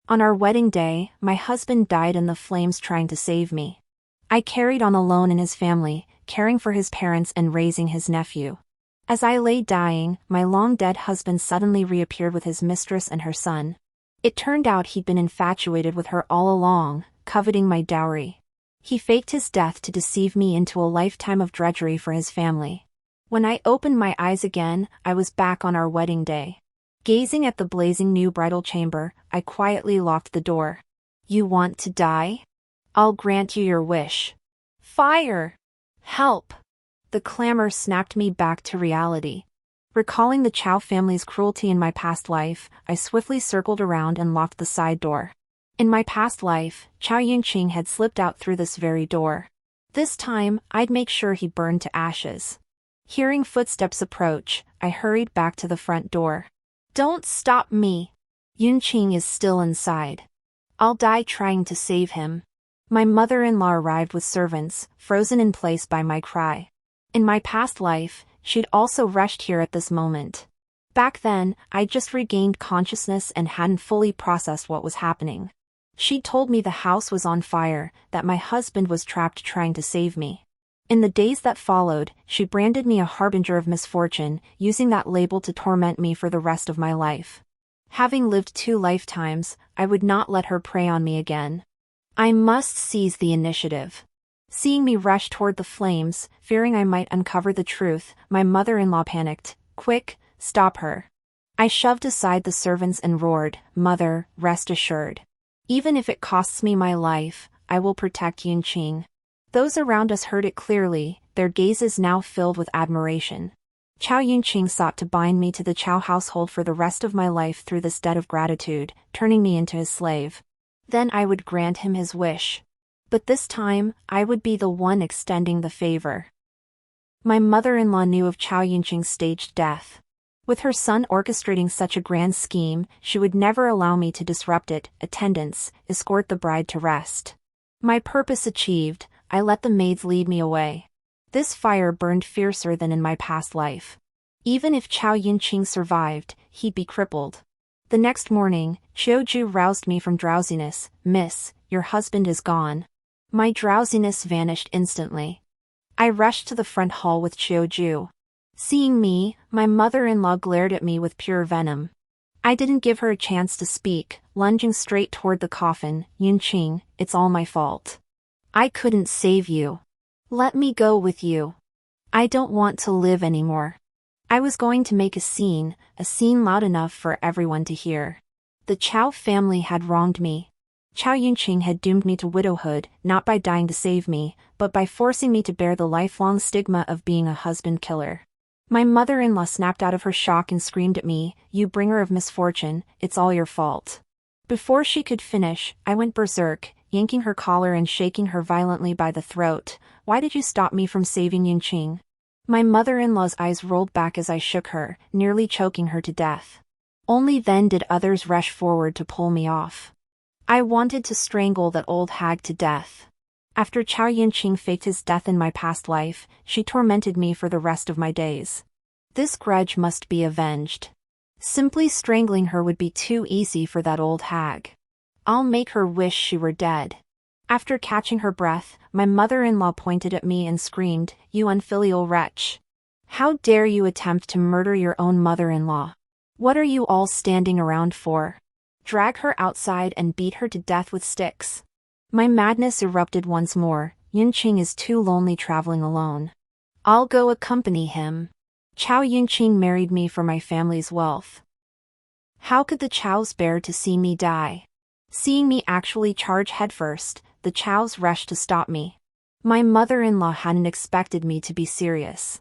On our wedding day, my husband died in the flames trying to save me. I carried on alone in his family, caring for his parents and raising his nephew. As I lay dying, my long-dead husband suddenly reappeared with his mistress and her son. It turned out he'd been infatuated with her all along, coveting my dowry. He faked his death to deceive me into a lifetime of drudgery for his family. When I opened my eyes again, I was back on our wedding day. Gazing at the blazing new bridal chamber, I quietly locked the door. "You want to die? I'll grant you your wish." Fire! Help! The clamor snapped me back to reality. Recalling the Chow family's cruelty in my past life, I swiftly circled around and locked the side door. In my past life, Chow Yunqing had slipped out through this very door. This time, I'd make sure he burned to ashes. Hearing footsteps approach, I hurried back to the front door. "Don't stop me! Yunqing is still inside. I'll die trying to save him." My mother-in-law arrived with servants, frozen in place by my cry. In my past life, she'd also rushed here at this moment. Back then, I'd just regained consciousness and hadn't fully processed what was happening. She'd told me the house was on fire, that my husband was trapped trying to save me. In the days that followed, she branded me a harbinger of misfortune, using that label to torment me for the rest of my life. Having lived 2 lifetimes, I would not let her prey on me again. I must seize the initiative. Seeing me rush toward the flames, fearing I might uncover the truth, my mother-in-law panicked. "Quick, stop her." I shoved aside the servants and roared, "Mother, rest assured. Even if it costs me my life, I will protect Yunqing." Those around us heard it clearly, their gazes now filled with admiration. Chow Yunqing sought to bind me to the Chow household for the rest of my life through this debt of gratitude, turning me into his slave. Then I would grant him his wish. But this time, I would be the one extending the favor. My mother-in-law knew of Chow Yunqing's staged death. With her son orchestrating such a grand scheme, she would never allow me to disrupt it. Attendants, escort the bride to rest. My purpose achieved, I let the maids lead me away. This fire burned fiercer than in my past life. Even if Chow Yunqing survived, he'd be crippled. The next morning, Chiu-ju roused me from drowsiness. "Miss, your husband is gone." My drowsiness vanished instantly. I rushed to the front hall with Chiu-ju. Seeing me, my mother-in-law glared at me with pure venom. I didn't give her a chance to speak, lunging straight toward the coffin. "Yunqing, it's all my fault. I couldn't save you. Let me go with you. I don't want to live anymore." I was going to make a scene loud enough for everyone to hear. The Chow family had wronged me. Chow Yunqing had doomed me to widowhood, not by dying to save me, but by forcing me to bear the lifelong stigma of being a husband killer. My mother-in-law snapped out of her shock and screamed at me, "You bringer of misfortune, it's all your fault." Before she could finish, I went berserk, yanking her collar and shaking her violently by the throat. "Why did you stop me from saving Yunqing?" My mother-in-law's eyes rolled back as I shook her, nearly choking her to death. Only then did others rush forward to pull me off. I wanted to strangle that old hag to death. After Chow Yunqing faked his death in my past life, she tormented me for the rest of my days. This grudge must be avenged. Simply strangling her would be too easy for that old hag. I'll make her wish she were dead. After catching her breath, my mother-in-law pointed at me and screamed, "You unfilial wretch! How dare you attempt to murder your own mother-in-law? What are you all standing around for? Drag her outside and beat her to death with sticks." My madness erupted once more. "Yunqing is too lonely traveling alone. I'll go accompany him." Chow Yunqing married me for my family's wealth. How could the Chows bear to see me die? Seeing me actually charge headfirst, the Chows rushed to stop me. My mother-in-law hadn't expected me to be serious.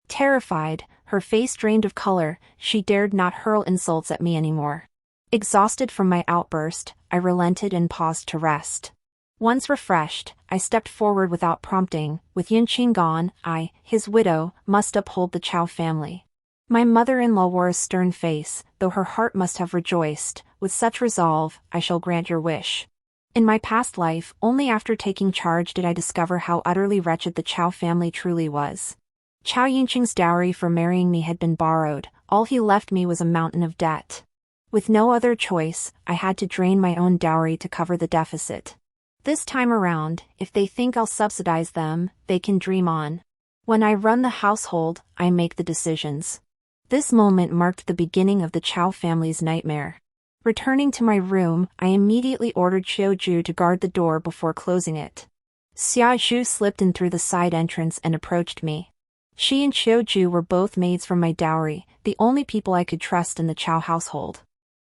Terrified, her face drained of color, she dared not hurl insults at me anymore. Exhausted from my outburst, I relented and paused to rest. Once refreshed, I stepped forward without prompting. With Yunqing gone, I, his widow, must uphold the Chow family. My mother-in-law wore a stern face, though her heart must have rejoiced. "With such resolve, I shall grant your wish." In my past life, only after taking charge did I discover how utterly wretched the Chow family truly was. Chow Yunqing's dowry for marrying me had been borrowed. All he left me was a mountain of debt. With no other choice, I had to drain my own dowry to cover the deficit. This time around, if they think I'll subsidize them, they can dream on. When I run the household, I make the decisions. This moment marked the beginning of the Chow family's nightmare. Returning to my room, I immediately ordered Xiaoju to guard the door before closing it. Xiaoju slipped in through the side entrance and approached me. She and Xiaoju were both maids from my dowry, the only people I could trust in the Chow household.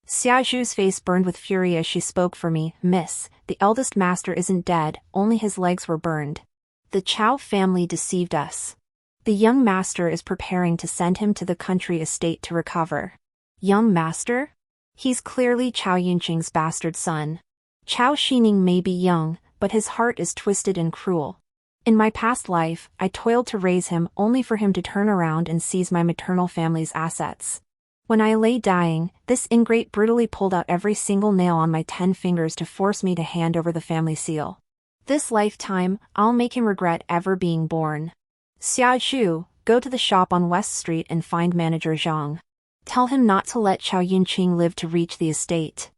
Xiaoju's face burned with fury as she spoke for me. "Miss, the eldest master isn't dead, only his legs were burned. The Chow family deceived us. The young master is preparing to send him to the country estate to recover." Young master? He's clearly Chow Yunqing's bastard son. Chow Xining may be young, but his heart is twisted and cruel. In my past life, I toiled to raise him only for him to turn around and seize my maternal family's assets. When I lay dying, this ingrate brutally pulled out every single nail on my 10 fingers to force me to hand over the family seal. This lifetime, I'll make him regret ever being born. Xiaoju, go to the shop on West Street and find manager Zhang. Tell him not to let Chow Yunqing live to reach the estate.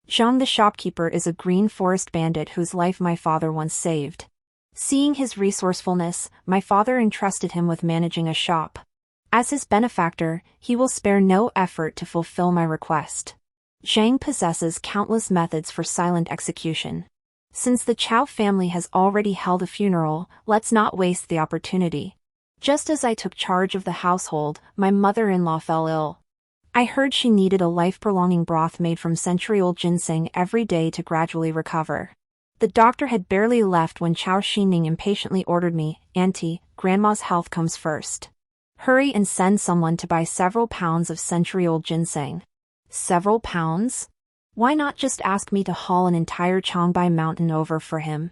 Zhang the shopkeeper is a green forest bandit whose life my father once saved. Seeing his resourcefulness, my father entrusted him with managing a shop. As his benefactor, he will spare no effort to fulfill my request. Zhang possesses countless methods for silent execution. Since the Chow family has already held a funeral, let's not waste the opportunity. Just as I took charge of the household, my mother-in-law fell ill. I heard she needed a life-prolonging broth made from century-old ginseng every day to gradually recover. The doctor had barely left when Chow Xining impatiently ordered me, "Auntie, Grandma's health comes first. Hurry and send someone to buy several pounds of century-old ginseng." Several pounds? Why not just ask me to haul an entire Changbai mountain over for him?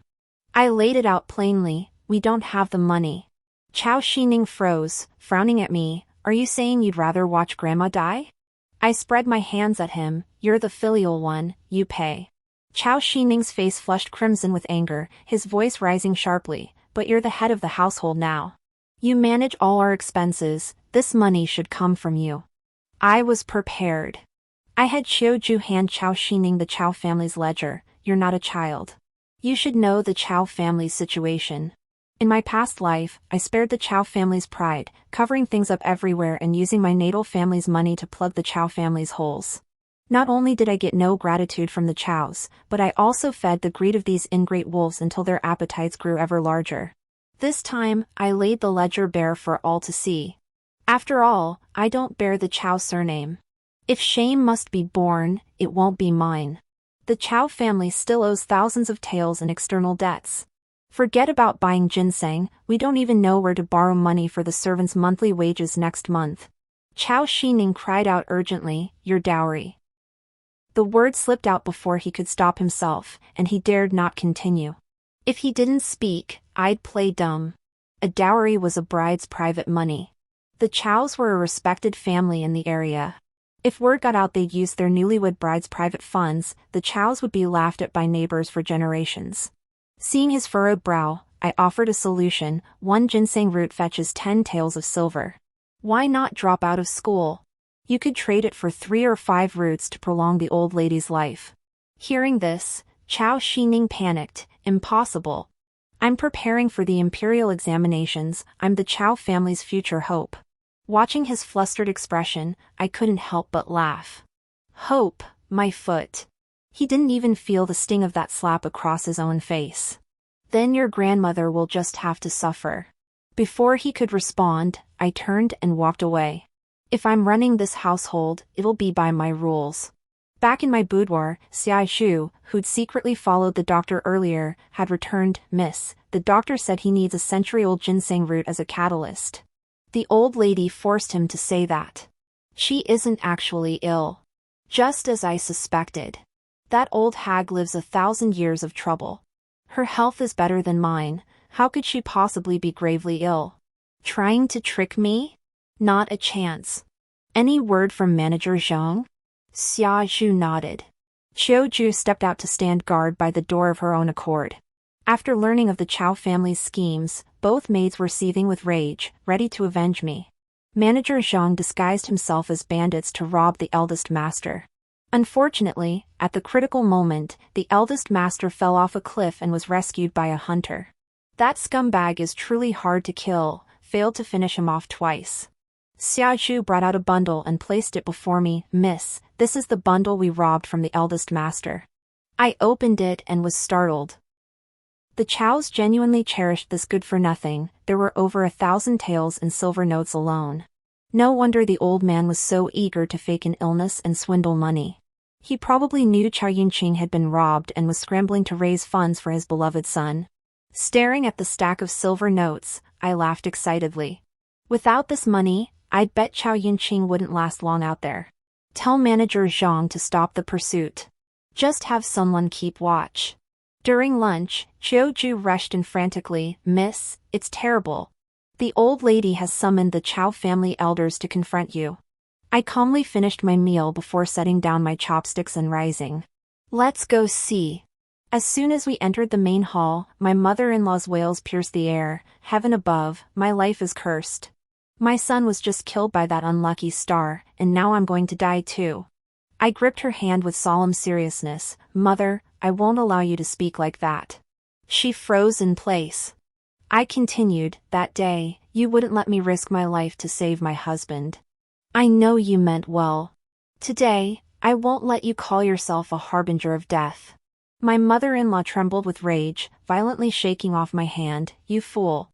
I laid it out plainly, "We don't have the money." Chow Xining froze, frowning at me. "Are you saying you'd rather watch Grandma die?" I spread my hands at him. "You're the filial one, you pay." Chow Xining's face flushed crimson with anger, his voice rising sharply. "But you're the head of the household now. You manage all our expenses, this money should come from you." I was prepared. I had Xiaoju hand Chow Xining the Chow family's ledger. "You're not a child. You should know the Chow family's situation. In my past life, I spared the Chow family's pride, covering things up everywhere and using my natal family's money to plug the Chow family's holes. Not only did I get no gratitude from the Chows, but I also fed the greed of these ingrate wolves until their appetites grew ever larger. This time, I laid the ledger bare for all to see. After all, I don't bear the Chow surname. If shame must be borne, it won't be mine. The Chow family still owes thousands of taels in external debts. Forget about buying ginseng, we don't even know where to borrow money for the servants' monthly wages next month. Chow Xining cried out urgently, "Your dowry." The word slipped out before he could stop himself, and he dared not continue. If he didn't speak, I'd play dumb. A dowry was a bride's private money. The Chows were a respected family in the area. If word got out they'd used their newlywed bride's private funds, the Chows would be laughed at by neighbors for generations. Seeing his furrowed brow, I offered a solution. "One ginseng root fetches 10 taels of silver. Why not drop out of school? You could trade it for 3 or 5 roots to prolong the old lady's life." Hearing this, Chow Xining panicked. "Impossible. I'm preparing for the imperial examinations, I'm the Chow family's future hope." Watching his flustered expression, I couldn't help but laugh. Hope, my foot. He didn't even feel the sting of that slap across his own face. "Then your grandmother will just have to suffer." Before he could respond, I turned and walked away. If I'm running this household, it'll be by my rules. Back in my boudoir, Xiai Shu, who'd secretly followed the doctor earlier, had returned. "Miss, the doctor said he needs a century-old ginseng root as a catalyst." The old lady forced him to say that. She isn't actually ill. Just as I suspected. That old hag lives 1,000 years of trouble. Her health is better than mine, how could she possibly be gravely ill? Trying to trick me? Not a chance. Any word from Manager Zhang? Xia Zhu nodded. Xiaoju stepped out to stand guard by the door of her own accord. After learning of the Chow family's schemes, both maids were seething with rage, ready to avenge me. Manager Zhang disguised himself as bandits to rob the eldest master. Unfortunately, at the critical moment, the eldest master fell off a cliff and was rescued by a hunter. That scumbag is truly hard to kill, failed to finish him off twice. Xia Zhu brought out a bundle and placed it before me. Miss, this is the bundle we robbed from the eldest master. I opened it and was startled. The Chows genuinely cherished this good-for-nothing. There were over 1,000 taels in silver notes alone. No wonder the old man was so eager to fake an illness and swindle money. He probably knew Chao Yunqing had been robbed and was scrambling to raise funds for his beloved son. Staring at the stack of silver notes, I laughed excitedly. Without this money, I'd bet Chao Yunqing wouldn't last long out there. Tell Manager Zhang to stop the pursuit. Just have someone keep watch. During lunch, Qiu Ju rushed in frantically. Miss, it's terrible. The old lady has summoned the Chao family elders to confront you. I calmly finished my meal before setting down my chopsticks and rising. Let's go see. As soon as we entered the main hall, my mother-in-law's wails pierced the air. Heaven above, my life is cursed. My son was just killed by that unlucky star, and now I'm going to die too. I gripped her hand with solemn seriousness. Mother, I won't allow you to speak like that. She froze in place. I continued, that day, you wouldn't let me risk my life to save my husband. I know you meant well. Today, I won't let you call yourself a harbinger of death. My mother-in-law trembled with rage, violently shaking off my hand. You fool.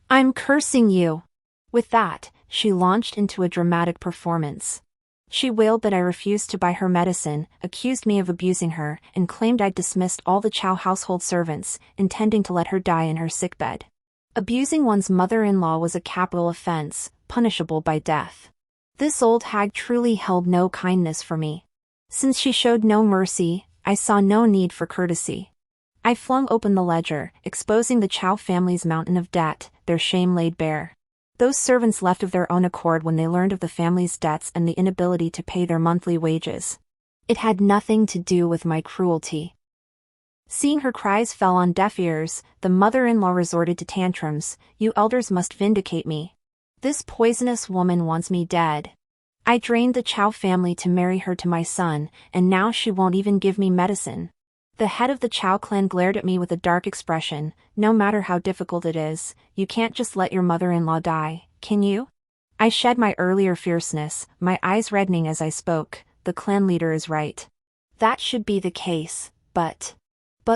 I'm cursing you. With that, she launched into a dramatic performance. She wailed that I refused to buy her medicine, accused me of abusing her, and claimed I'd dismissed all the Chao household servants, intending to let her die in her sickbed. Abusing one's mother-in-law was a capital offense, punishable by death. This old hag truly held no kindness for me. Since she showed no mercy, I saw no need for courtesy. I flung open the ledger, exposing the Chao family's mountain of debt, their shame laid bare. Those servants left of their own accord when they learned of the family's debts and the inability to pay their monthly wages. It had nothing to do with my cruelty. Seeing her cries fell on deaf ears, the mother-in-law resorted to tantrums. You elders must vindicate me. This poisonous woman wants me dead. I drained the Chao family to marry her to my son, and now she won't even give me medicine. The head of the Chao clan glared at me with a dark expression. No matter how difficult it is, you can't just let your mother-in-law die, can you? I shed my earlier fierceness, my eyes reddening as I spoke. The clan leader is right. That should be the case, but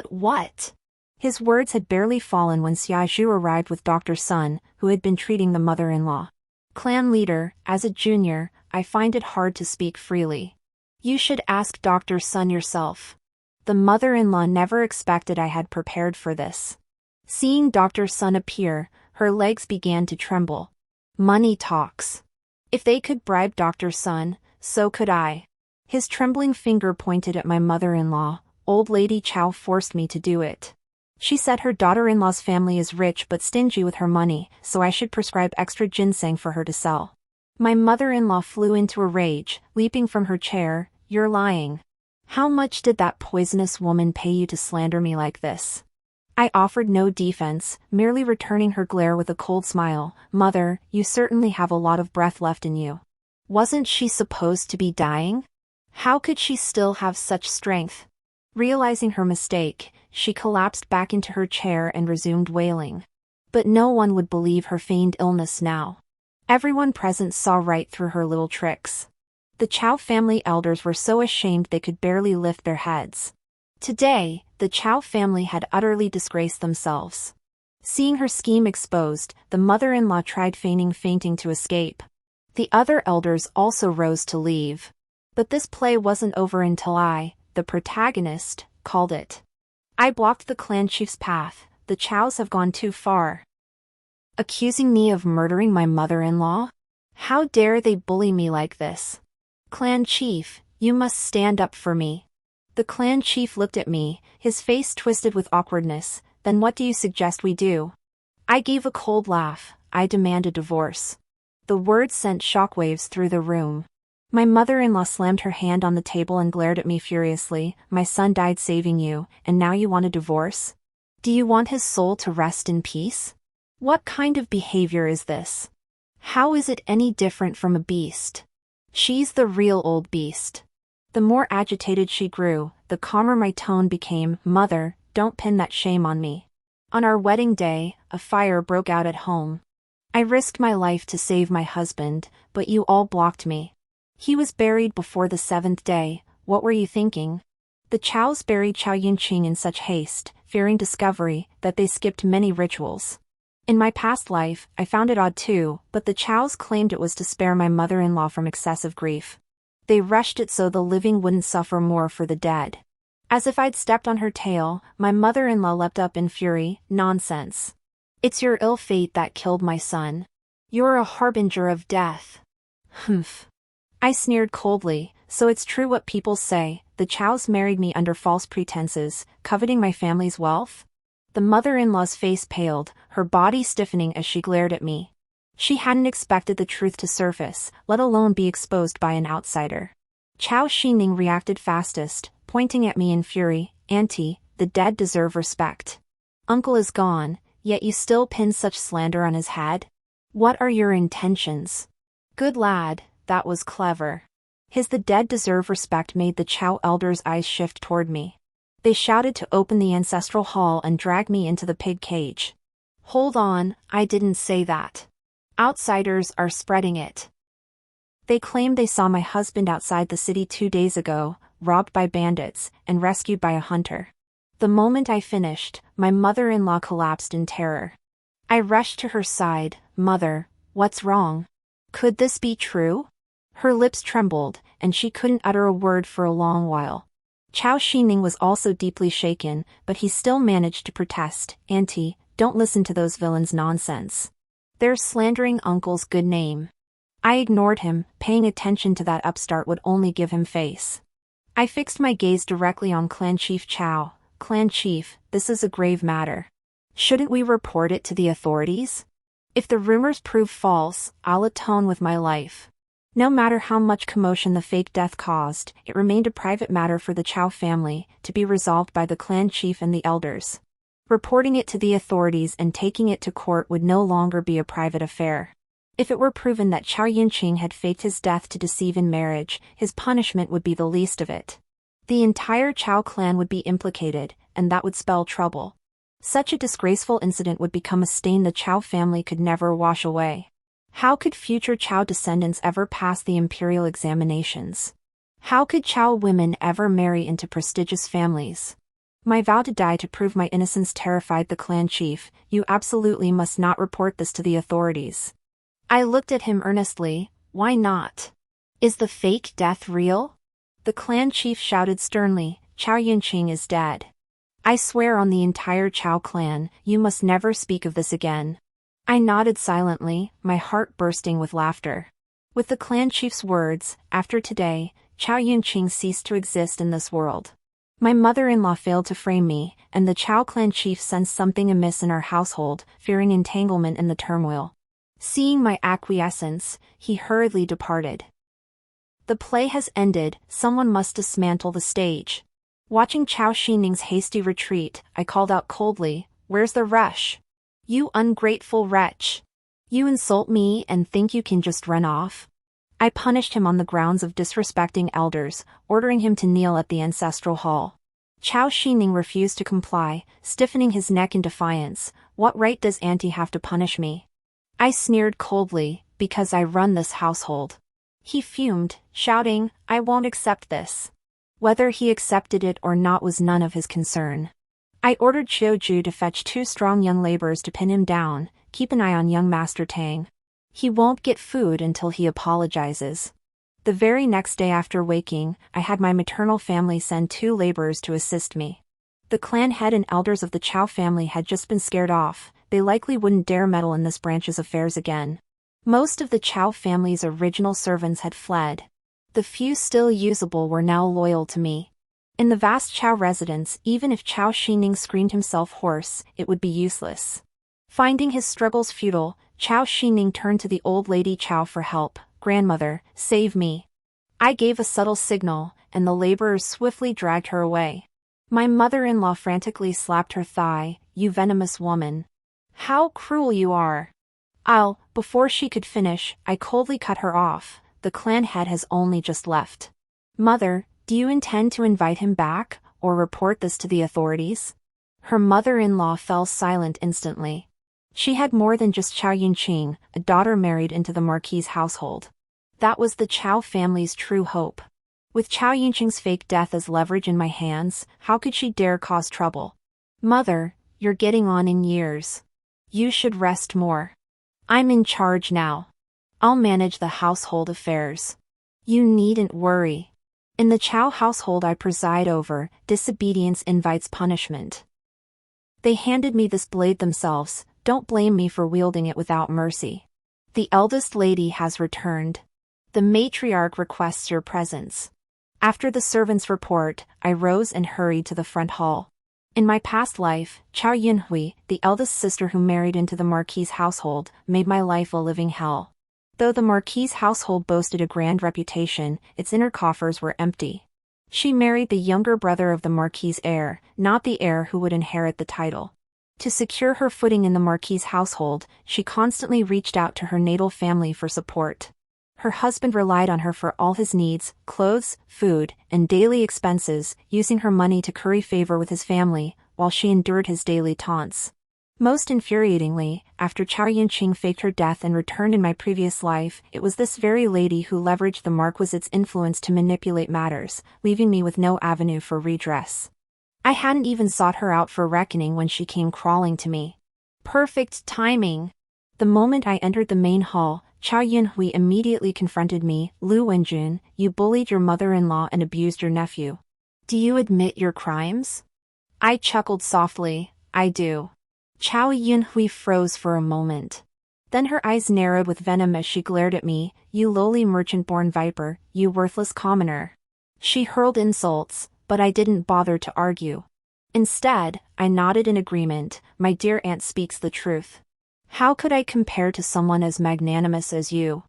what? His words had barely fallen when Xia Zhu arrived with Dr. Sun, who had been treating the mother-in-law. Clan leader, as a junior, I find it hard to speak freely. You should ask Dr. Sun yourself. The mother-in-law never expected I had prepared for this. Seeing Dr. Sun appear, her legs began to tremble. Money talks. If they could bribe Dr. Sun, so could I. His trembling finger pointed at my mother-in-law. Old Lady Chao forced me to do it. She said her daughter-in-law's family is rich but stingy with her money, so I should prescribe extra ginseng for her to sell. My mother-in-law flew into a rage, leaping from her chair. You're lying. How much did that poisonous woman pay you to slander me like this? I offered no defense, merely returning her glare with a cold smile. Mother, you certainly have a lot of breath left in you. Wasn't she supposed to be dying? How could she still have such strength? Realizing her mistake, she collapsed back into her chair and resumed wailing. But no one would believe her feigned illness now. Everyone present saw right through her little tricks. The Chao family elders were so ashamed they could barely lift their heads. Today, the Chao family had utterly disgraced themselves. Seeing her scheme exposed, the mother-in-law tried feigning fainting to escape. The other elders also rose to leave. But this play wasn't over until I, the protagonist, called it. I blocked the clan chief's path. The Chaos have gone too far. Accusing me of murdering my mother-in-law? How dare they bully me like this? Clan chief, you must stand up for me. The clan chief looked at me, his face twisted with awkwardness. Then what do you suggest we do? I gave a cold laugh. I demand a divorce. The words sent shockwaves through the room. My mother-in-law slammed her hand on the table and glared at me furiously. My son died saving you, and now you want a divorce? Do you want his soul to rest in peace? What kind of behavior is this? How is it any different from a beast? She's the real old beast. The more agitated she grew, the calmer my tone became. Mother, don't pin that shame on me. On our wedding day, a fire broke out at home. I risked my life to save my husband, but you all blocked me. He was buried before the 7th day. What were you thinking? The Chows buried Chow Yunqing in such haste, fearing discovery, that they skipped many rituals. In my past life, I found it odd too, but the Chows claimed it was to spare my mother-in-law from excessive grief. They rushed it so the living wouldn't suffer more for the dead. As if I'd stepped on her tail, my mother-in-law leapt up in fury. Nonsense. It's your ill fate that killed my son. You're a harbinger of death. Humph. I sneered coldly. So it's true what people say, the Chows married me under false pretenses, coveting my family's wealth? The mother-in-law's face paled, her body stiffening as she glared at me. She hadn't expected the truth to surface, let alone be exposed by an outsider. Chow Xining reacted fastest, pointing at me in fury. Auntie, the dead deserve respect. Uncle is gone, yet you still pin such slander on his head? What are your intentions? Good lad, that was clever. His the dead deserve respect made the Chow elders' eyes shift toward me. They shouted to open the ancestral hall and drag me into the pig cage. Hold on, I didn't say that. Outsiders are spreading it. They claim they saw my husband outside the city 2 days ago, robbed by bandits, and rescued by a hunter. The moment I finished, my mother-in-law collapsed in terror. I rushed to her side. Mother, what's wrong? Could this be true? Her lips trembled, and she couldn't utter a word for a long while. Chow Xining was also deeply shaken, but he still managed to protest. Auntie, don't listen to those villains' nonsense. They're slandering Uncle's good name. I ignored him, paying attention to that upstart would only give him face. I fixed my gaze directly on Clan Chief Chow. Clan Chief, this is a grave matter. Shouldn't we report it to the authorities? If the rumors prove false, I'll atone with my life. No matter how much commotion the fake death caused, it remained a private matter for the Chow family, to be resolved by the clan chief and the elders. Reporting it to the authorities and taking it to court would no longer be a private affair. If it were proven that Chow Yunqing had faked his death to deceive in marriage, his punishment would be the least of it. The entire Chow clan would be implicated, and that would spell trouble. Such a disgraceful incident would become a stain the Chow family could never wash away. How could future Chow descendants ever pass the imperial examinations? How could Chow women ever marry into prestigious families? My vow to die to prove my innocence terrified the clan chief. You absolutely must not report this to the authorities. I looked at him earnestly. Why not? Is the fake death real? The clan chief shouted sternly. Chow Yunqing is dead. I swear on the entire Chow clan, you must never speak of this again. I nodded silently, my heart bursting with laughter. With the clan chief's words, after today, Chow Yunqing ceased to exist in this world. My mother-in-law failed to frame me, and the Chow clan chief sensed something amiss in our household, fearing entanglement in the turmoil. Seeing my acquiescence, he hurriedly departed. The play has ended, someone must dismantle the stage. Watching Chow Xining's hasty retreat, I called out coldly, "Where's the rush? You ungrateful wretch! You insult me and think you can just run off?" I punished him on the grounds of disrespecting elders, ordering him to kneel at the ancestral hall. Chow Xining refused to comply, stiffening his neck in defiance. What right does Auntie have to punish me? I sneered coldly, because I run this household. He fumed, shouting, I won't accept this. Whether he accepted it or not was none of his concern. I ordered Xiuju to fetch 2 strong young laborers to pin him down. Keep an eye on young Master Tang. He won't get food until he apologizes. The very next day after waking, I had my maternal family send 2 laborers to assist me. The clan head and elders of the Chow family had just been scared off. They likely wouldn't dare meddle in this branch's affairs again. Most of the Chow family's original servants had fled. The few still usable were now loyal to me. In the vast Chow residence, even if Chow Xining screamed himself hoarse, it would be useless. Finding his struggles futile, Chow Xining turned to the old lady Chow for help. Grandmother, save me. I gave a subtle signal, and the laborers swiftly dragged her away. My mother-in-law frantically slapped her thigh. You venomous woman. How cruel you are. Before she could finish, I coldly cut her off. The clan head has only just left. Mother, do you intend to invite him back, or report this to the authorities? Her mother-in-law fell silent instantly. She had more than just Chow Yunqing, a daughter married into the Marquis' household. That was the Chow family's true hope. With Chow Yunqing's fake death as leverage in my hands, how could she dare cause trouble? Mother, you're getting on in years. You should rest more. I'm in charge now. I'll manage the household affairs. You needn't worry. In the Chow household I preside over, disobedience invites punishment. They handed me this blade themselves, don't blame me for wielding it without mercy. The eldest lady has returned. The matriarch requests your presence. After the servants' report, I rose and hurried to the front hall. In my past life, Chow Yunhui, the eldest sister who married into the Marquis' household, made my life a living hell. Though the Marquis' household boasted a grand reputation, its inner coffers were empty. She married the younger brother of the Marquis' heir, not the heir who would inherit the title. To secure her footing in the Marquis' household, she constantly reached out to her natal family for support. Her husband relied on her for all his needs, clothes, food, and daily expenses, using her money to curry favor with his family, while she endured his daily taunts. Most infuriatingly, after Chow Yunqing faked her death and returned in my previous life, it was this very lady who leveraged the Marquis's influence to manipulate matters, leaving me with no avenue for redress. I hadn't even sought her out for reckoning when she came crawling to me. Perfect timing! The moment I entered the main hall, Chow Yunhui immediately confronted me. Lu Wenjun, you bullied your mother-in-law and abused your nephew. Do you admit your crimes? I chuckled softly. I do. Chow Yunhui froze for a moment. Then her eyes narrowed with venom as she glared at me. You lowly merchant-born viper, you worthless commoner. She hurled insults, but I didn't bother to argue. Instead, I nodded in agreement. My dear aunt speaks the truth. How could I compare to someone as magnanimous as you?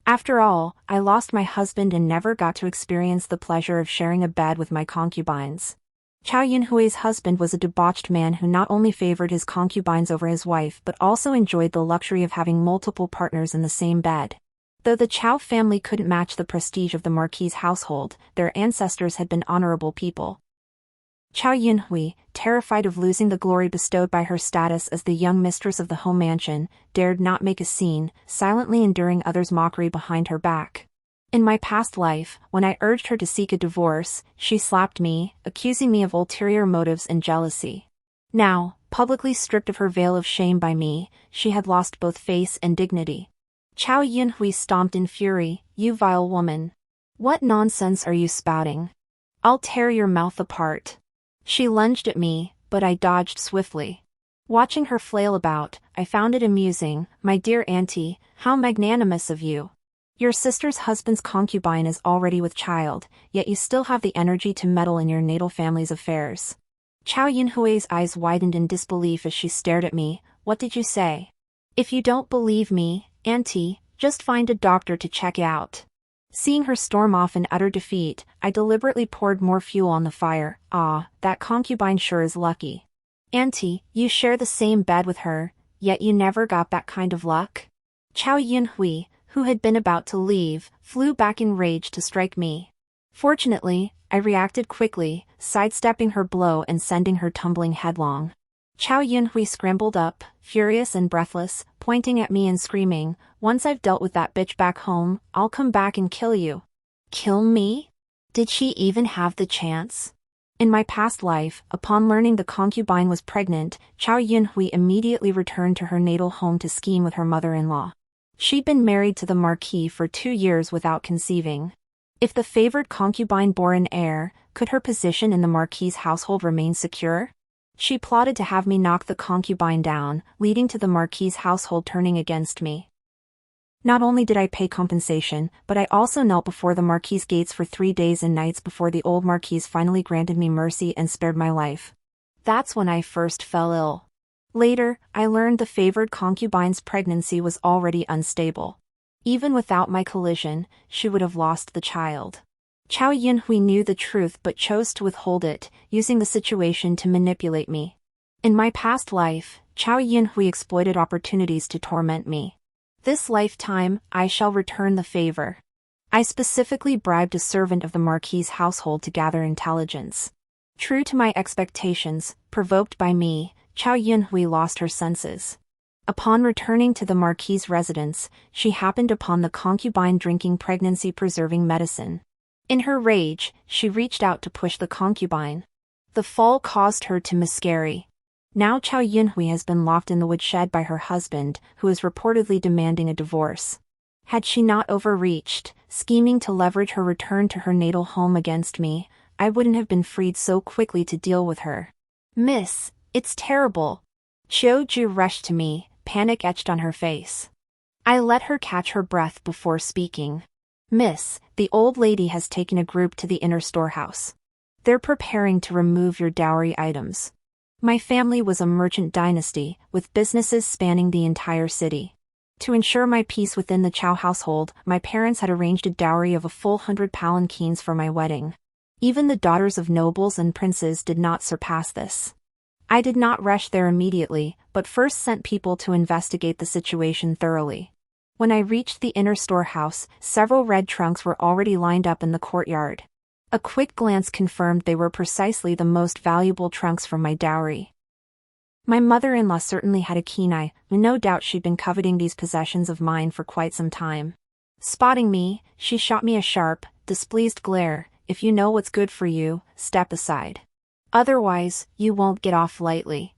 After all, I lost my husband and never got to experience the pleasure of sharing a bed with my concubines. Chow Yunhui's husband was a debauched man who not only favored his concubines over his wife but also enjoyed the luxury of having multiple partners in the same bed. Though the Chow family couldn't match the prestige of the Marquis' household, their ancestors had been honorable people. Chow Yunhui, terrified of losing the glory bestowed by her status as the young mistress of the home mansion, dared not make a scene, silently enduring others' mockery behind her back. In my past life, when I urged her to seek a divorce, she slapped me, accusing me of ulterior motives and jealousy. Now, publicly stripped of her veil of shame by me, she had lost both face and dignity. Chow Yunhui stomped in fury. You vile woman. What nonsense are you spouting? I'll tear your mouth apart. She lunged at me, but I dodged swiftly. Watching her flail about, I found it amusing. My dear auntie, how magnanimous of you. Your sister's husband's concubine is already with child, yet you still have the energy to meddle in your natal family's affairs. Chow Yunhui's eyes widened in disbelief as she stared at me. What did you say? If you don't believe me, auntie, just find a doctor to check out. Seeing her storm off in utter defeat, I deliberately poured more fuel on the fire. Ah, that concubine sure is lucky. Auntie, you share the same bed with her, yet you never got that kind of luck? Chow Yunhui, who had been about to leave, flew back in rage to strike me. Fortunately, I reacted quickly, sidestepping her blow and sending her tumbling headlong. Chow Yunhui scrambled up, furious and breathless, pointing at me and screaming, once I've dealt with that bitch back home, I'll come back and kill you. Kill me? Did she even have the chance? In my past life, upon learning the concubine was pregnant, Chow Yunhui immediately returned to her natal home to scheme with her mother-in-law. She'd been married to the Marquis for 2 years without conceiving. If the favored concubine bore an heir, could her position in the Marquis' household remain secure? She plotted to have me knock the concubine down, leading to the Marquis' household turning against me. Not only did I pay compensation, but I also knelt before the Marquis' gates for 3 days and nights before the old Marquis finally granted me mercy and spared my life. That's when I first fell ill. Later, I learned the favored concubine's pregnancy was already unstable. Even without my collision, she would have lost the child. Chow Yunhui knew the truth but chose to withhold it, using the situation to manipulate me. In my past life, Chow Yunhui exploited opportunities to torment me. This lifetime, I shall return the favor. I specifically bribed a servant of the Marquis's household to gather intelligence. True to my expectations, provoked by me, Chow Yunhui lost her senses. Upon returning to the Marquis's residence, she happened upon the concubine drinking pregnancy-preserving medicine. In her rage, she reached out to push the concubine. The fall caused her to miscarry. Now Chow Yunhui has been locked in the woodshed by her husband, who is reportedly demanding a divorce. Had she not overreached, scheming to leverage her return to her natal home against me, I wouldn't have been freed so quickly to deal with her. Miss, it's terrible. Chiu Ju rushed to me, panic etched on her face. I let her catch her breath before speaking. Miss, the old lady has taken a group to the inner storehouse. They're preparing to remove your dowry items. My family was a merchant dynasty, with businesses spanning the entire city. To ensure my peace within the Chow household, my parents had arranged a dowry of a full 100 palanquins for my wedding. Even the daughters of nobles and princes did not surpass this. I did not rush there immediately, but first sent people to investigate the situation thoroughly. When I reached the inner storehouse, several red trunks were already lined up in the courtyard. A quick glance confirmed they were precisely the most valuable trunks from my dowry. My mother-in-law certainly had a keen eye, and no doubt she'd been coveting these possessions of mine for quite some time. Spotting me, she shot me a sharp, displeased glare. If you know what's good for you, step aside. Otherwise, you won't get off lightly.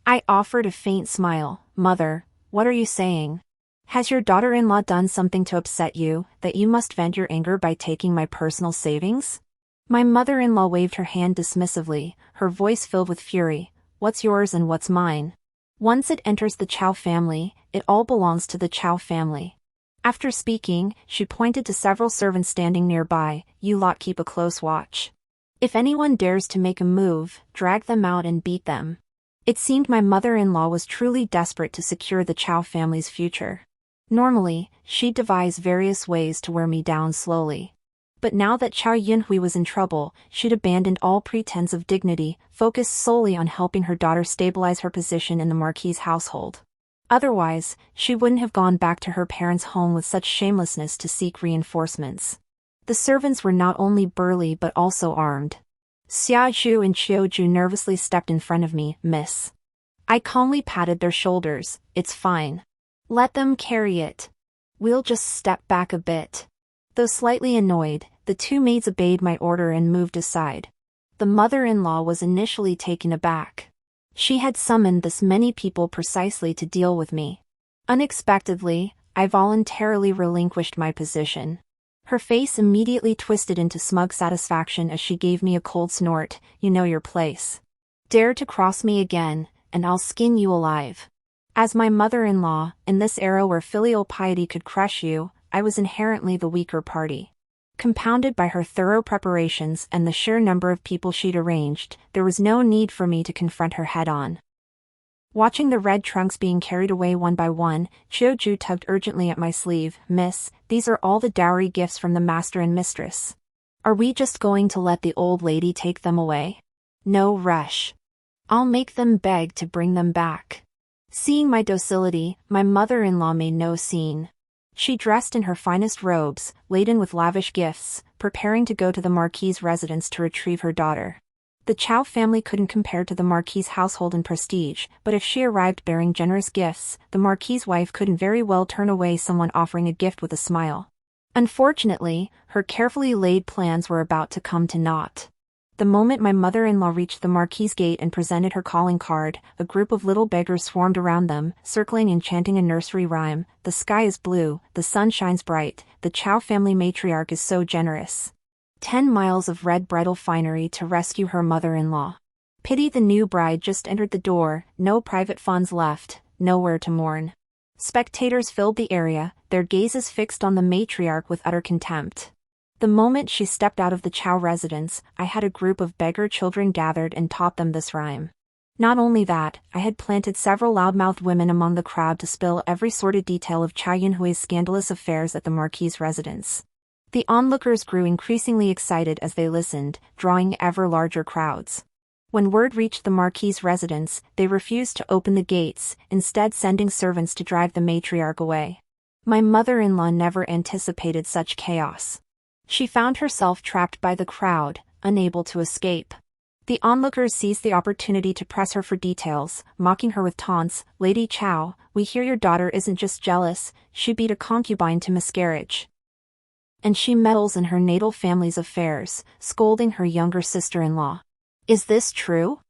I offered a faint smile. Mother, what are you saying? Has your daughter-in-law done something to upset you, that you must vent your anger by taking my personal savings? My mother-in-law waved her hand dismissively, her voice filled with fury. What's yours and what's mine? Once it enters the Chow family, it all belongs to the Chow family. After speaking, she pointed to several servants standing nearby. You lot keep a close watch. If anyone dares to make a move, drag them out and beat them. It seemed my mother-in-law was truly desperate to secure the Chow family's future. Normally, she'd devise various ways to wear me down slowly. But now that Chow Yunhui was in trouble, she'd abandoned all pretense of dignity, focused solely on helping her daughter stabilize her position in the Marquis's household. Otherwise, she wouldn't have gone back to her parents' home with such shamelessness to seek reinforcements. The servants were not only burly but also armed. Xia Zhu and Chiu Ju nervously stepped in front of me. Miss. I calmly patted their shoulders. It's fine. Let them carry it. We'll just step back a bit. Though slightly annoyed, the two maids obeyed my order and moved aside. The mother-in-law was initially taken aback. She had summoned this many people precisely to deal with me. Unexpectedly, I voluntarily relinquished my position. Her face immediately twisted into smug satisfaction as she gave me a cold snort. You know your place. Dare to cross me again, and I'll skin you alive. As my mother-in-law, in this era where filial piety could crush you, I was inherently the weaker party. Compounded by her thorough preparations and the sheer number of people she'd arranged, there was no need for me to confront her head-on. Watching the red trunks being carried away one by one, Chiu Ju tugged urgently at my sleeve. Miss, these are all the dowry gifts from the master and mistress. Are we just going to let the old lady take them away? No rush. I'll make them beg to bring them back. Seeing my docility, my mother-in-law made no scene. She dressed in her finest robes, laden with lavish gifts, preparing to go to the Marquis's residence to retrieve her daughter. The Chow family couldn't compare to the Marquis's household in prestige, but if she arrived bearing generous gifts, the Marquis's wife couldn't very well turn away someone offering a gift with a smile. Unfortunately, her carefully laid plans were about to come to naught. The moment my mother-in-law reached the Marquis's gate and presented her calling card, a group of little beggars swarmed around them, circling and chanting a nursery rhyme. The sky is blue, the sun shines bright, the Chow family matriarch is so generous. 10 miles of red bridal finery to rescue her mother-in-law. Pity the new bride just entered the door, no private funds left, nowhere to mourn. Spectators filled the area, their gazes fixed on the matriarch with utter contempt. The moment she stepped out of the Chow residence, I had a group of beggar children gathered and taught them this rhyme. Not only that, I had planted several loudmouthed women among the crowd to spill every sordid detail of Chow Yunhui's scandalous affairs at the Marquis's residence. The onlookers grew increasingly excited as they listened, drawing ever larger crowds. When word reached the Marquis's residence, they refused to open the gates, instead sending servants to drive the matriarch away. My mother-in-law never anticipated such chaos. She found herself trapped by the crowd, unable to escape. The onlookers seized the opportunity to press her for details, mocking her with taunts. "Lady Chow, we hear your daughter isn't just jealous, she beat a concubine to miscarriage. And she meddles in her natal family's affairs, scolding her younger sister-in-law. Is this true?"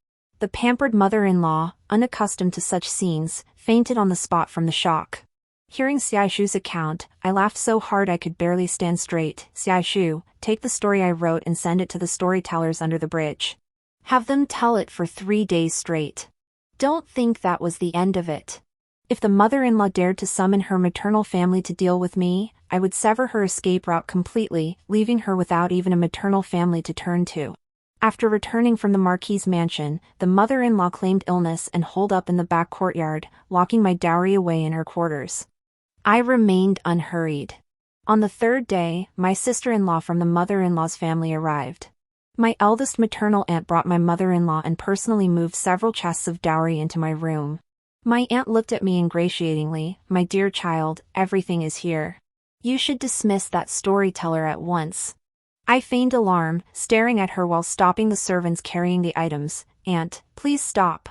The pampered mother-in-law, unaccustomed to such scenes, fainted on the spot from the shock. Hearing Xiaishu's account, I laughed so hard I could barely stand straight. "Xiaishu, take the story I wrote and send it to the storytellers under the bridge. Have them tell it for 3 days straight. Don't think that was the end of it. If the mother-in-law dared to summon her maternal family to deal with me, I would sever her escape route completely, leaving her without even a maternal family to turn to." After returning from the Marquis's mansion, the mother-in-law claimed illness and holed up in the back courtyard, locking my dowry away in her quarters. I remained unhurried. On the 3rd day, my sister-in-law from the mother-in-law's family arrived. My eldest maternal aunt brought my mother-in-law and personally moved several chests of dowry into my room. My aunt looked at me ingratiatingly. "My dear child, everything is here. You should dismiss that storyteller at once." I feigned alarm, staring at her while stopping the servants carrying the items. "Aunt, please stop.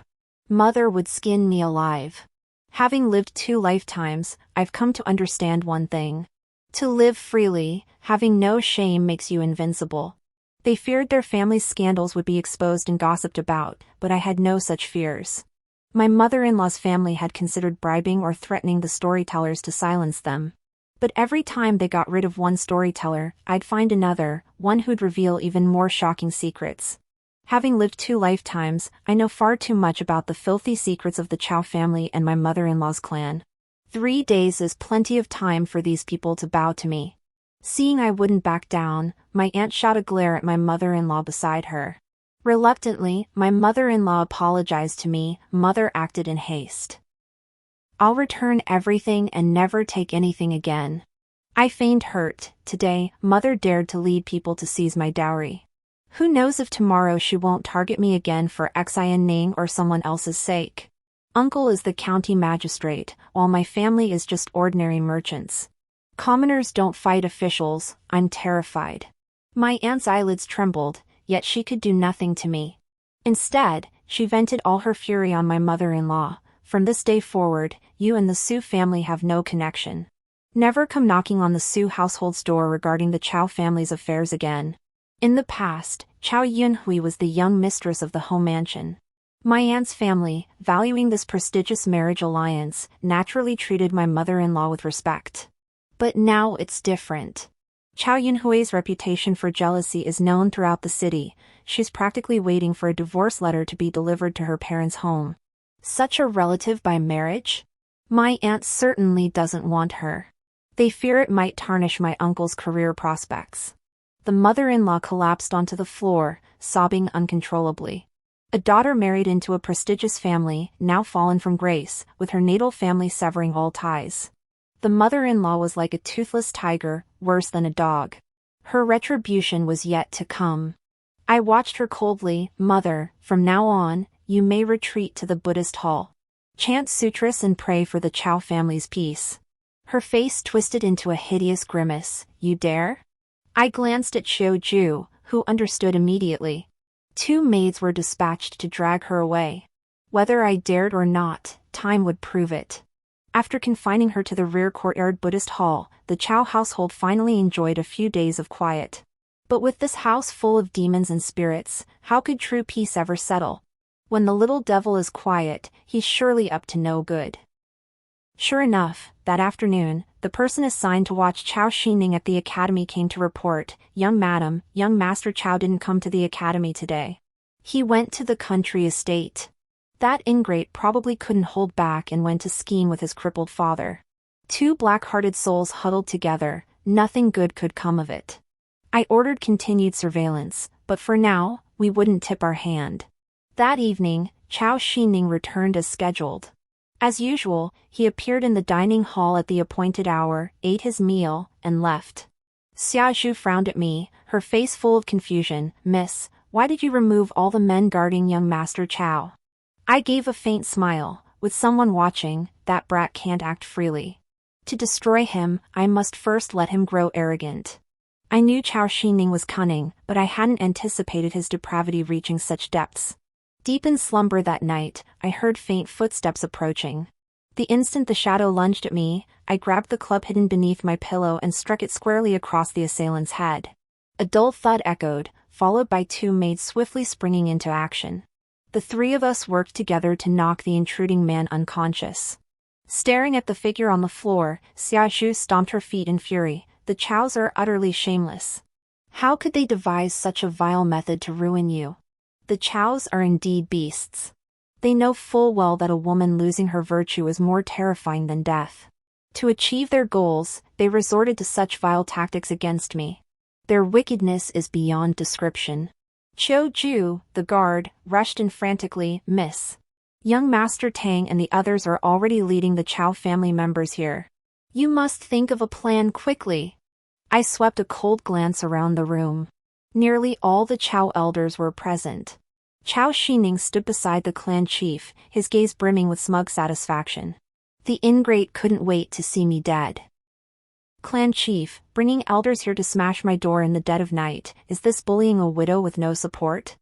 Mother would skin me alive." Having lived 2 lifetimes, I've come to understand one thing. To live freely, having no shame makes you invincible. They feared their family's scandals would be exposed and gossiped about, but I had no such fears. My mother-in-law's family had considered bribing or threatening the storytellers to silence them. But every time they got rid of one storyteller, I'd find another, one who'd reveal even more shocking secrets. Having lived 2 lifetimes, I know far too much about the filthy secrets of the Chow family and my mother-in-law's clan. 3 days is plenty of time for these people to bow to me. Seeing I wouldn't back down, my aunt shot a glare at my mother-in-law beside her. Reluctantly, my mother-in-law apologized to me. Mother acted in haste. "I'll return everything and never take anything again." I feigned hurt. Today, Mother dared to lead people to seize my dowry. Who knows if tomorrow she won't target me again for Ning or someone else's sake. Uncle is the county magistrate, while my family is just ordinary merchants. Commoners don't fight officials. I'm terrified. My aunt's eyelids trembled, yet she could do nothing to me. Instead, she vented all her fury on my mother-in-law. "From this day forward, you and the Su family have no connection. Never come knocking on the Su household's door regarding the Chow family's affairs again." In the past, Chow Yunhui was the young mistress of the home mansion. My aunt's family, valuing this prestigious marriage alliance, naturally treated my mother-in-law with respect. But now it's different. Chow Yunhui's reputation for jealousy is known throughout the city. She's practically waiting for a divorce letter to be delivered to her parents' home. Such a relative by marriage? My aunt certainly doesn't want her. They fear it might tarnish my uncle's career prospects. The mother-in-law collapsed onto the floor, sobbing uncontrollably. A daughter married into a prestigious family, now fallen from grace, with her natal family severing all ties. The mother-in-law was like a toothless tiger, worse than a dog. Her retribution was yet to come. I watched her coldly. "Mother, from now on, you may retreat to the Buddhist hall. Chant sutras and pray for the Chow family's peace." Her face twisted into a hideous grimace. "You dare?" I glanced at Xiu Ju, who understood immediately. 2 maids were dispatched to drag her away. Whether I dared or not, time would prove it. After confining her to the rear courtyard Buddhist hall, the Chow household finally enjoyed a few days of quiet. But with this house full of demons and spirits, how could true peace ever settle? When the little devil is quiet, he's surely up to no good. Sure enough, that afternoon, the person assigned to watch Chow Xining at the academy came to report, "Young madam, young Master Chow didn't come to the academy today. He went to the country estate. That ingrate probably couldn't hold back and went to skiing with his crippled father." 2 black-hearted souls huddled together. Nothing good could come of it. I ordered continued surveillance, but for now, we wouldn't tip our hand. That evening, Chow Xining returned as scheduled. As usual, he appeared in the dining hall at the appointed hour, ate his meal, and left. Xiaozhu frowned at me, her face full of confusion. "Miss, why did you remove all the men guarding young Master Chow?" I gave a faint smile. "With someone watching, that brat can't act freely." To destroy him, I must first let him grow arrogant. I knew Chao Xining was cunning, but I hadn't anticipated his depravity reaching such depths. Deep in slumber that night, I heard faint footsteps approaching. The instant the shadow lunged at me, I grabbed the club hidden beneath my pillow and struck it squarely across the assailant's head. A dull thud echoed, followed by two maids swiftly springing into action. The three of us worked together to knock the intruding man unconscious. Staring at the figure on the floor, Xiaozhu stomped her feet in fury. The Chaos are utterly shameless. How could they devise such a vile method to ruin you? The Chaos are indeed beasts. They know full well that a woman losing her virtue is more terrifying than death. To achieve their goals, they resorted to such vile tactics against me. Their wickedness is beyond description. Qiu Ju, the guard, rushed in frantically. Miss. Young Master Tang and the others are already leading the Chao family members here. You must think of a plan quickly. I swept a cold glance around the room. Nearly all the Chao elders were present. Chao Xining stood beside the clan chief, his gaze brimming with smug satisfaction. The ingrate couldn't wait to see me dead. Clan chief, bringing elders here to smash my door in the dead of night, is this bullying a widow with no support?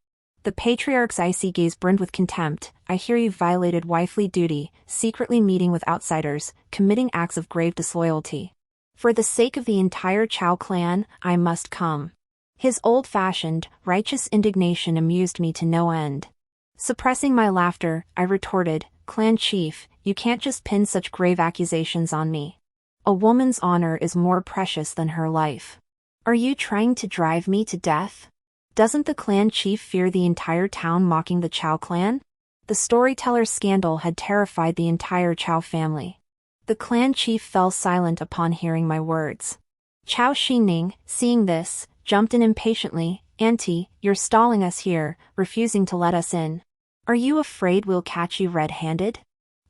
The patriarch's icy gaze brimmed with contempt. I hear you violated wifely duty, secretly meeting with outsiders, committing acts of grave disloyalty. For the sake of the entire Chao clan, I must come. His old-fashioned, righteous indignation amused me to no end. Suppressing my laughter, I retorted, Clan chief, you can't just pin such grave accusations on me. A woman's honor is more precious than her life. Are you trying to drive me to death? Doesn't the clan chief fear the entire town mocking the Chao clan? The storyteller's scandal had terrified the entire Chao family. The clan chief fell silent upon hearing my words. Chao Xining, seeing this, jumped in impatiently. Auntie, you're stalling us here, refusing to let us in. Are you afraid we'll catch you red-handed?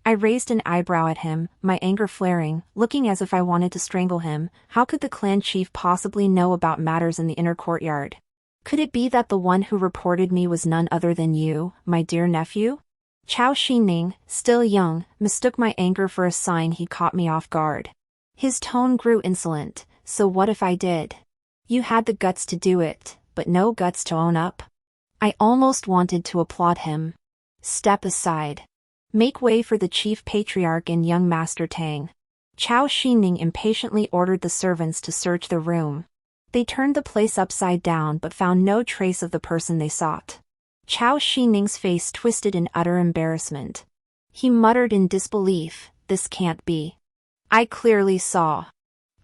I raised an eyebrow at him, my anger flaring, looking as if I wanted to strangle him. How could the clan chief possibly know about matters in the inner courtyard? Could it be that the one who reported me was none other than you, my dear nephew? Chao Xining, still young, mistook my anger for a sign he caught me off guard. His tone grew insolent. So what if I did? You had the guts to do it, but no guts to own up. I almost wanted to applaud him. Step aside. Make way for the chief patriarch and young Master Tang. Chao Xining impatiently ordered the servants to search the room. They turned the place upside down but found no trace of the person they sought. Chao Xining's face twisted in utter embarrassment. He muttered in disbelief, this can't be. I clearly saw.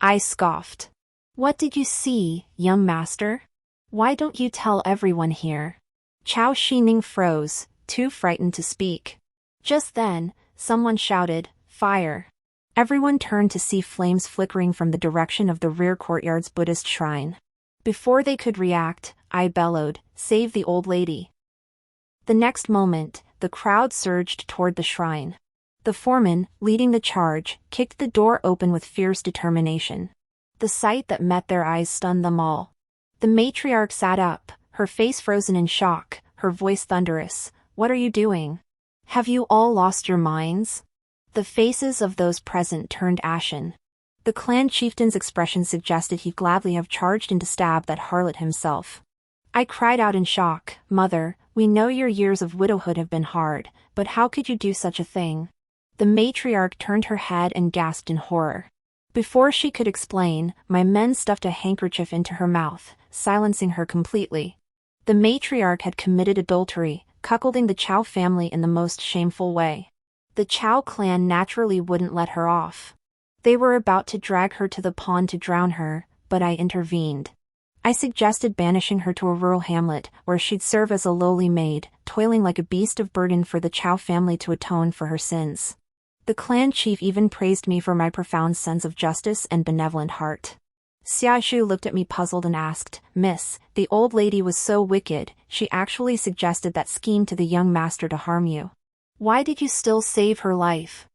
I scoffed. What did you see, young master? Why don't you tell everyone here? Chao Xining froze, too frightened to speak. Just then, someone shouted, fire. Everyone turned to see flames flickering from the direction of the rear courtyard's Buddhist shrine. Before they could react, I bellowed, save the old lady. The next moment, the crowd surged toward the shrine. The foreman, leading the charge, kicked the door open with fierce determination. The sight that met their eyes stunned them all. The matriarch sat up, her face frozen in shock, her voice thunderous. What are you doing? Have you all lost your minds? The faces of those present turned ashen. The clan chieftain's expression suggested he'd gladly have charged in to stab that harlot himself. I cried out in shock, Mother, we know your years of widowhood have been hard, but how could you do such a thing? The matriarch turned her head and gasped in horror. Before she could explain, my men stuffed a handkerchief into her mouth, silencing her completely. The matriarch had committed adultery, cuckolding the Chao family in the most shameful way. The Chao clan naturally wouldn't let her off. They were about to drag her to the pond to drown her, but I intervened. I suggested banishing her to a rural hamlet, where she'd serve as a lowly maid, toiling like a beast of burden for the Chao family to atone for her sins. The clan chief even praised me for my profound sense of justice and benevolent heart. Xiaozhu looked at me puzzled and asked, Miss, the old lady was so wicked, she actually suggested that scheme to the young master to harm you. Why did you still save her life?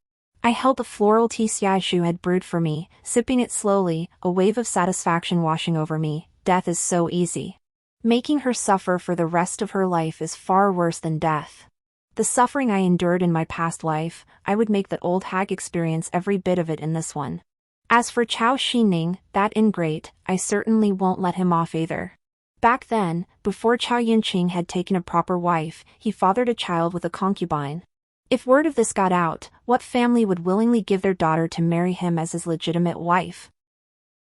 I held the floral tea Xiaozhu had brewed for me, sipping it slowly, a wave of satisfaction washing over me. Death is so easy. Making her suffer for the rest of her life is far worse than death. The suffering I endured in my past life, I would make that old hag experience every bit of it in this one. As for Chao Xining, that ingrate, I certainly won't let him off either. Back then, before Chao Yunqing had taken a proper wife, he fathered a child with a concubine. If word of this got out, what family would willingly give their daughter to marry him as his legitimate wife?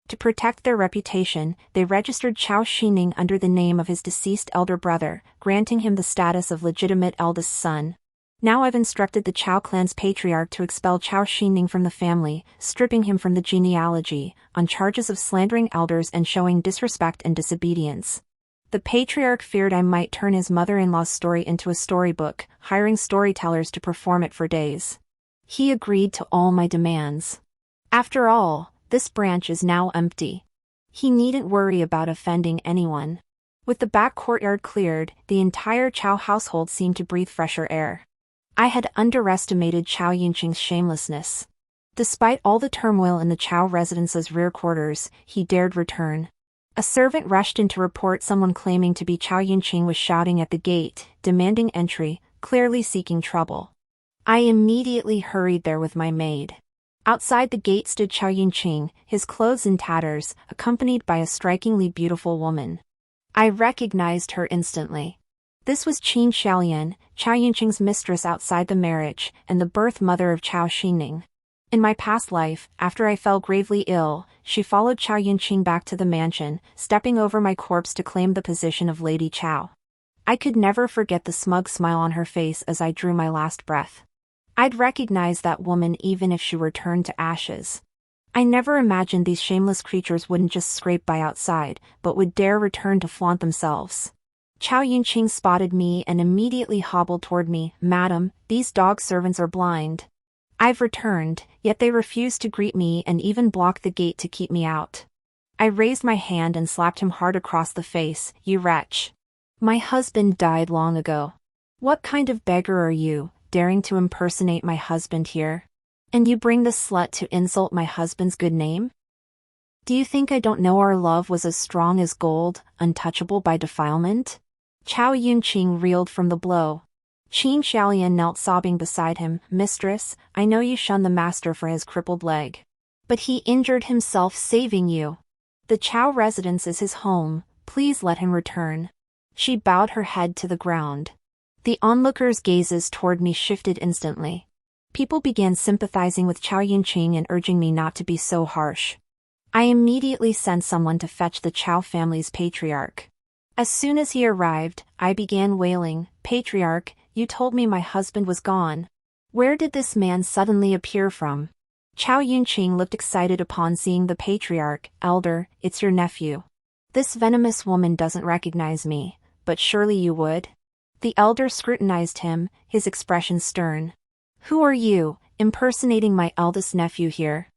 To protect their reputation, they registered Chao Xining under the name of his deceased elder brother, granting him the status of legitimate eldest son. Now I've instructed the Chao clan's patriarch to expel Chao Xining from the family, stripping him from the genealogy, on charges of slandering elders and showing disrespect and disobedience. The patriarch feared I might turn his mother-in-law's story into a storybook, hiring storytellers to perform it for days. He agreed to all my demands. After all, this branch is now empty. He needn't worry about offending anyone. With the back courtyard cleared, the entire Chao household seemed to breathe fresher air. I had underestimated Chao Yunqing's shamelessness. Despite all the turmoil in the Chao residence's rear quarters, he dared return. A servant rushed in to report someone claiming to be Chao Yunqing was shouting at the gate, demanding entry, clearly seeking trouble. I immediately hurried there with my maid. Outside the gate stood Chao Yunqing, his clothes in tatters, accompanied by a strikingly beautiful woman. I recognized her instantly. This was Qin Xiaolian, Chao Yunqing's mistress outside the marriage, and the birth mother of Chao Xining. In my past life, after I fell gravely ill, she followed Chao Yunqing back to the mansion, stepping over my corpse to claim the position of Lady Chao. I could never forget the smug smile on her face as I drew my last breath. I'd recognize that woman even if she were turned to ashes. I never imagined these shameless creatures wouldn't just scrape by outside, but would dare return to flaunt themselves. Chao Yunqing spotted me and immediately hobbled toward me. "Madam, these dog servants are blind." I've returned, yet they refused to greet me and even blocked the gate to keep me out. I raised my hand and slapped him hard across the face. "You wretch. My husband died long ago. What kind of beggar are you, daring to impersonate my husband here? And you bring this slut to insult my husband's good name? Do you think I don't know our love was as strong as gold, untouchable by defilement?" Chao Yunqing reeled from the blow. Qin Xiaolian knelt sobbing beside him. "Mistress, I know you shun the master for his crippled leg. But he injured himself saving you. The Chao residence is his home, please let him return." She bowed her head to the ground. The onlookers' gazes toward me shifted instantly. People began sympathizing with Chao Yunqing and urging me not to be so harsh. I immediately sent someone to fetch the Chao family's patriarch. As soon as he arrived, I began wailing, "Patriarch, you told me my husband was gone. Where did this man suddenly appear from?" Chao Yunqing looked excited upon seeing the patriarch. "Elder, it's your nephew. This venomous woman doesn't recognize me, but surely you would?" The elder scrutinized him, his expression stern. "Who are you, impersonating my eldest nephew here?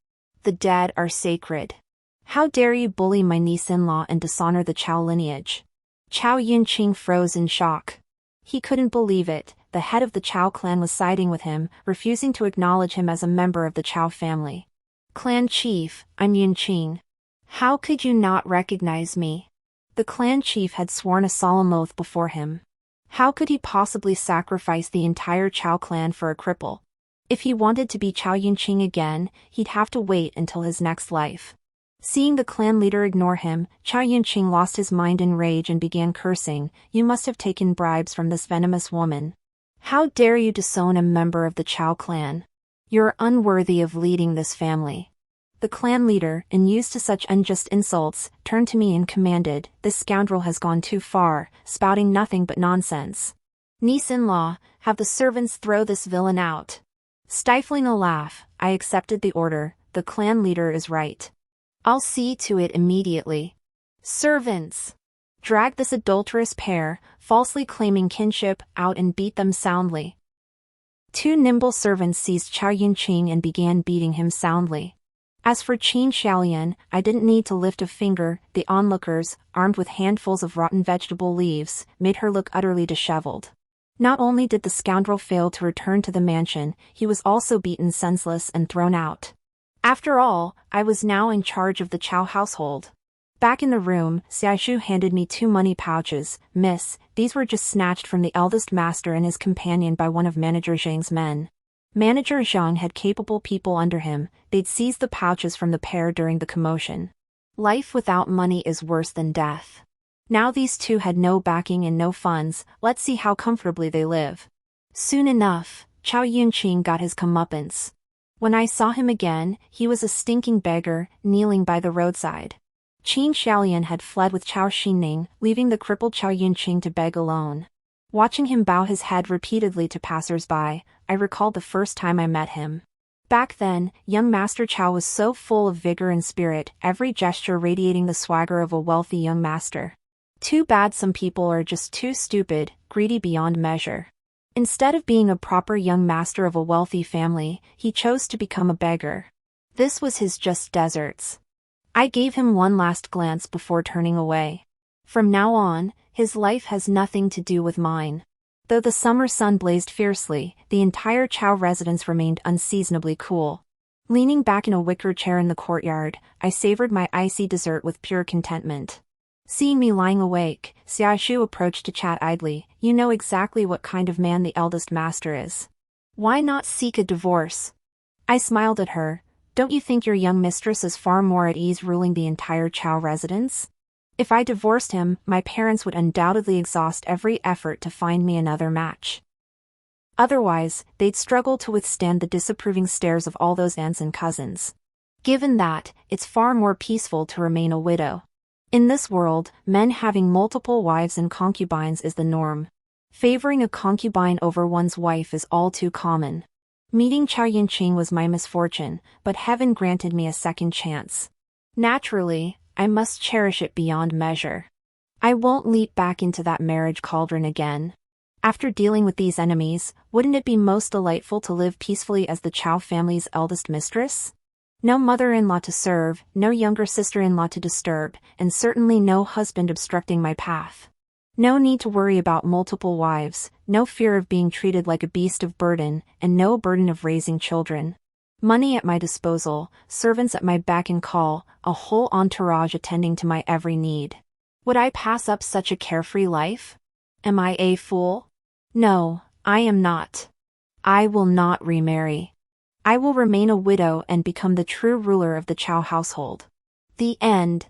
The dead are sacred. How dare you bully my niece-in-law and dishonor the Chao lineage?" Chao Yunqing froze in shock. He couldn't believe it. The head of the Chao clan was siding with him, refusing to acknowledge him as a member of the Chao family. "Clan chief, I'm Yunqing. How could you not recognize me?" The clan chief had sworn a solemn oath before him. How could he possibly sacrifice the entire Chao clan for a cripple? If he wanted to be Chao Yunqing again, he'd have to wait until his next life. Seeing the clan leader ignore him, Chao Yunqing lost his mind in rage and began cursing. "You must have taken bribes from this venomous woman. How dare you disown a member of the Chao clan? You're unworthy of leading this family." The clan leader, unused to such unjust insults, turned to me and commanded, "This scoundrel has gone too far, spouting nothing but nonsense. Niece-in-law, have the servants throw this villain out." Stifling a laugh, I accepted the order. The clan leader is right. I'll see to it immediately. "Servants! Drag this adulterous pair, falsely claiming kinship, out and beat them soundly." Two nimble servants seized Chao Yunqing and began beating him soundly. As for Qin Xiaolian, I didn't need to lift a finger. The onlookers, armed with handfuls of rotten vegetable leaves, made her look utterly disheveled. Not only did the scoundrel fail to return to the mansion, he was also beaten senseless and thrown out. After all, I was now in charge of the Chao household. Back in the room, Xiaishu handed me 2 money pouches. "Miss, these were just snatched from the eldest master and his companion by one of Manager Zhang's men." Manager Zhang had capable people under him, they'd seized the pouches from the pair during the commotion. Life without money is worse than death. Now these two had no backing and no funds, let's see how comfortably they live. Soon enough, Chao Yunqing got his comeuppance. When I saw him again, he was a stinking beggar, kneeling by the roadside. Qin Xiaolian had fled with Chao Xinning, leaving the crippled Chao Yunqing to beg alone. Watching him bow his head repeatedly to passers-by, I recalled the first time I met him. Back then, young Master Chao was so full of vigor and spirit, every gesture radiating the swagger of a wealthy young master. Too bad some people are just too stupid, greedy beyond measure. Instead of being a proper young master of a wealthy family, he chose to become a beggar. This was his just deserts. I gave him one last glance before turning away. From now on, his life has nothing to do with mine. Though the summer sun blazed fiercely, the entire Chao residence remained unseasonably cool. Leaning back in a wicker chair in the courtyard, I savored my icy dessert with pure contentment. Seeing me lying awake, Xiaoshu approached to chat idly. You know exactly what kind of man the eldest master is. Why not seek a divorce? I smiled at her. Don't you think your young mistress is far more at ease ruling the entire Chao residence? If I divorced him, my parents would undoubtedly exhaust every effort to find me another match. Otherwise, they'd struggle to withstand the disapproving stares of all those aunts and cousins. Given that, it's far more peaceful to remain a widow. In this world, men having multiple wives and concubines is the norm. Favoring a concubine over one's wife is all too common. Meeting Chao Yunqing was my misfortune, but heaven granted me a second chance. Naturally, I must cherish it beyond measure. I won't leap back into that marriage cauldron again. After dealing with these enemies, wouldn't it be most delightful to live peacefully as the Chao family's eldest mistress? No mother-in-law to serve, no younger sister-in-law to disturb, and certainly no husband obstructing my path. No need to worry about multiple wives, no fear of being treated like a beast of burden, and no burden of raising children. Money at my disposal, servants at my beck and call, a whole entourage attending to my every need. Would I pass up such a carefree life? Am I a fool? No, I am not. I will not remarry. I will remain a widow and become the true ruler of the Chao household. The end.